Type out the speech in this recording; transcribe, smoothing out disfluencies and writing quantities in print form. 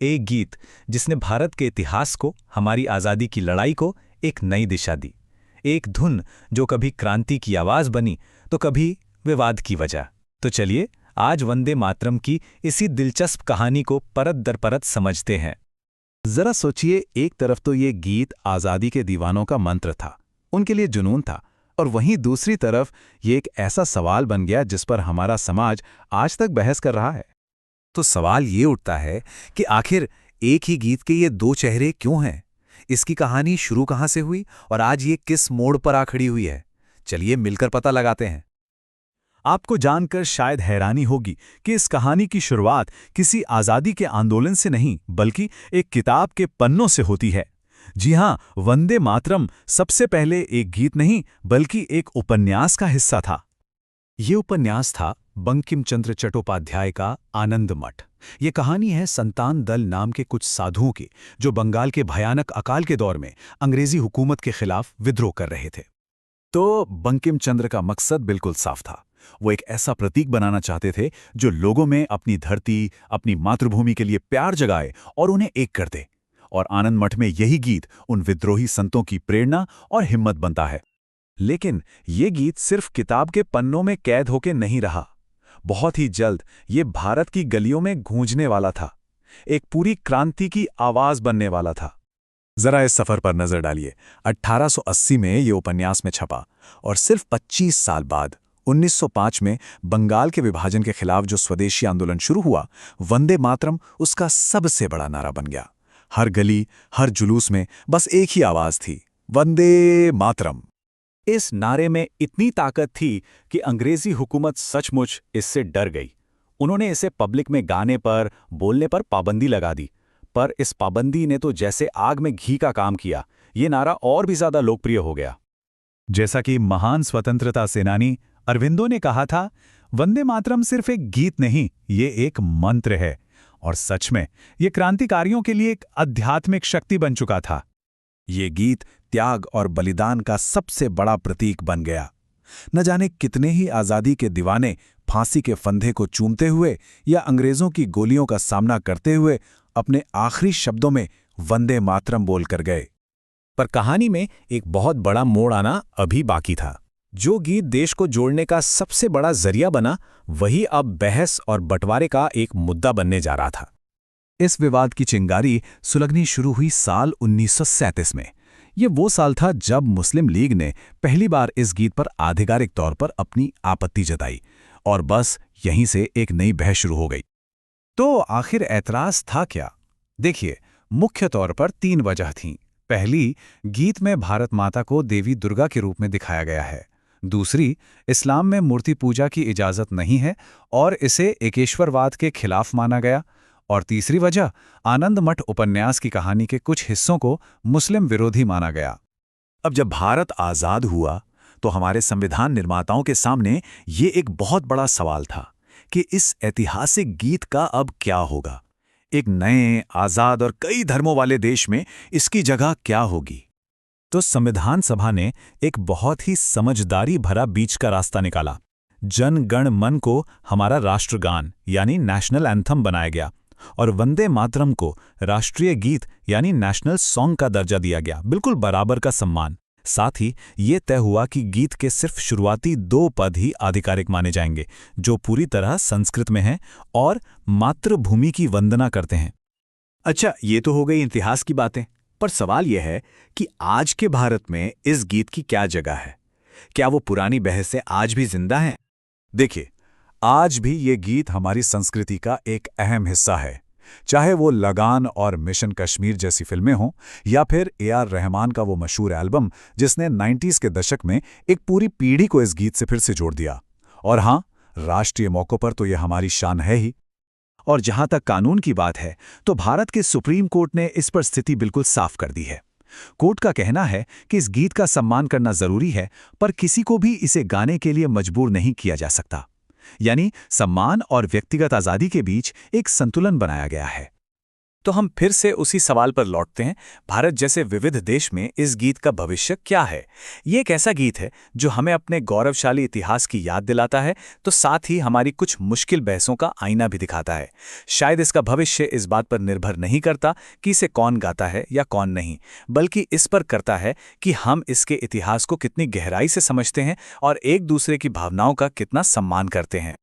एक गीत जिसने भारत के इतिहास को, हमारी आज़ादी की लड़ाई को एक नई दिशा दी। एक धुन जो कभी क्रांति की आवाज़ बनी तो कभी विवाद की वजह। तो चलिए आज वंदे मातरम की इसी दिलचस्प कहानी को परत दर परत समझते हैं। जरा सोचिए, एक तरफ तो ये गीत आज़ादी के दीवानों का मंत्र था, उनके लिए जुनून था, और वहीं दूसरी तरफ ये एक ऐसा सवाल बन गया जिस पर हमारा समाज आज तक बहस कर रहा है। तो सवाल ये उठता है कि आखिर एक ही गीत के ये दो चेहरे क्यों हैं? इसकी कहानी शुरू कहाँ से हुई और आज ये किस मोड़ पर आ खड़ी हुई है? चलिए मिलकर पता लगाते हैं। आपको जानकर शायद हैरानी होगी कि इस कहानी की शुरुआत किसी आज़ादी के आंदोलन से नहीं, बल्कि एक किताब के पन्नों से होती है। जी हां, वंदे मातरम सबसे पहले एक गीत नहीं, बल्कि एक उपन्यास का हिस्सा था। ये उपन्यास था बंकिम चंद्र चट्टोपाध्याय का आनंद मठ। ये कहानी है संतान दल नाम के कुछ साधुओं की, जो बंगाल के भयानक अकाल के दौर में अंग्रेजी हुकूमत के खिलाफ विद्रोह कर रहे थे। तो बंकिम चंद्र का मकसद बिल्कुल साफ था। वो एक ऐसा प्रतीक बनाना चाहते थे जो लोगों में अपनी धरती, अपनी मातृभूमि के लिए प्यार जगाए और उन्हें एक कर दे। और आनंद मठ में यही गीत उन विद्रोही संतों की प्रेरणा और हिम्मत बनता है। लेकिन ये गीत सिर्फ किताब के पन्नों में कैद होके नहीं रहा। बहुत ही जल्द ये भारत की गलियों में गूंजने वाला था, एक पूरी क्रांति की आवाज बनने वाला था। जरा इस सफर पर नजर डालिए। 1880 में ये उपन्यास में छपा और सिर्फ 25 साल बाद 1905 में बंगाल के विभाजन के खिलाफ जो स्वदेशी आंदोलन शुरू हुआ, वंदे मातरम उसका सबसे बड़ा नारा बन गया। हर गली, हर जुलूस में बस एक ही आवाज थी, वंदे मातरम। इस नारे में इतनी ताकत थी कि अंग्रेजी हुकूमत सचमुच इससे डर गई। उन्होंने इसे पब्लिक में गाने पर, बोलने पर पाबंदी लगा दी। पर इस पाबंदी ने तो जैसे आग में घी का काम किया। ये नारा और भी ज्यादा लोकप्रिय हो गया। जैसा कि महान स्वतंत्रता सेनानी अरविंदो ने कहा था, वंदे मातरम सिर्फ एक गीत नहीं, ये एक मंत्र है। और सच में ये क्रांतिकारियों के लिए एक आध्यात्मिक शक्ति बन चुका था। ये गीत त्याग और बलिदान का सबसे बड़ा प्रतीक बन गया। न जाने कितने ही आज़ादी के दीवाने फांसी के फंदे को चूमते हुए या अंग्रेजों की गोलियों का सामना करते हुए अपने आखिरी शब्दों में वंदे मातरम बोलकर गए। पर कहानी में एक बहुत बड़ा मोड़ आना अभी बाकी था। जो गीत देश को जोड़ने का सबसे बड़ा जरिया बना, वही अब बहस और बंटवारे का एक मुद्दा बनने जा रहा था। इस विवाद की चिंगारी सुलगनी शुरू हुई साल 1937 में। ये वो साल था जब मुस्लिम लीग ने पहली बार इस गीत पर आधिकारिक तौर पर अपनी आपत्ति जताई, और बस यहीं से एक नई बहस शुरू हो गई। तो आखिर ऐतराज था क्या? देखिए, मुख्य तौर पर 3 वजह थीं। पहली, गीत में भारत माता को देवी दुर्गा के रूप में दिखाया गया है। दूसरी, इस्लाम में मूर्ति पूजा की इजाज़त नहीं है और इसे एकेश्वरवाद के खिलाफ माना गया। और तीसरी वजह, आनंद मठ उपन्यास की कहानी के कुछ हिस्सों को मुस्लिम विरोधी माना गया। अब जब भारत आज़ाद हुआ तो हमारे संविधान निर्माताओं के सामने ये एक बहुत बड़ा सवाल था कि इस ऐतिहासिक गीत का अब क्या होगा। एक नए, आज़ाद और कई धर्मों वाले देश में इसकी जगह क्या होगी? तो संविधान सभा ने एक बहुत ही समझदारी भरा बीच का रास्ता निकाला। जन गण मन को हमारा राष्ट्रगान यानी नेशनल एंथम बनाया गया और वंदे मातरम को राष्ट्रीय गीत यानी नेशनल सॉन्ग का दर्जा दिया गया, बिल्कुल बराबर का सम्मान। साथ ही ये तय हुआ कि गीत के सिर्फ शुरुआती 2 पद ही आधिकारिक माने जाएंगे, जो पूरी तरह संस्कृत में हैं और मातृभूमि की वंदना करते हैं। अच्छा, ये तो हो गई इतिहास की बातें, पर सवाल यह है कि आज के भारत में इस गीत की क्या जगह है? क्या वो पुरानी बहसें आज भी जिंदा हैं? देखिए, आज भी ये गीत हमारी संस्कृति का एक अहम हिस्सा है। चाहे वो लगान और मिशन कश्मीर जैसी फिल्में हों, या फिर AR रहमान का वो मशहूर एल्बम जिसने 90s के दशक में एक पूरी पीढ़ी को इस गीत से फिर से जोड़ दिया। और हाँ, राष्ट्रीय मौकों पर तो ये हमारी शान है ही। और जहां तक कानून की बात है, तो भारत के सुप्रीम कोर्ट ने इस पर स्थिति बिल्कुल साफ कर दी है। कोर्ट का कहना है कि इस गीत का सम्मान करना जरूरी है, पर किसी को भी इसे गाने के लिए मजबूर नहीं किया जा सकता। यानी सम्मान और व्यक्तिगत आज़ादी के बीच एक संतुलन बनाया गया है। तो हम फिर से उसी सवाल पर लौटते हैं, भारत जैसे विविध देश में इस गीत का भविष्य क्या है? ये एक ऐसा गीत है जो हमें अपने गौरवशाली इतिहास की याद दिलाता है, तो साथ ही हमारी कुछ मुश्किल बहसों का आईना भी दिखाता है। शायद इसका भविष्य इस बात पर निर्भर नहीं करता कि इसे कौन गाता है या कौन नहीं, बल्कि इस पर करता है कि हम इसके इतिहास को कितनी गहराई से समझते हैं और एक दूसरे की भावनाओं का कितना सम्मान करते हैं।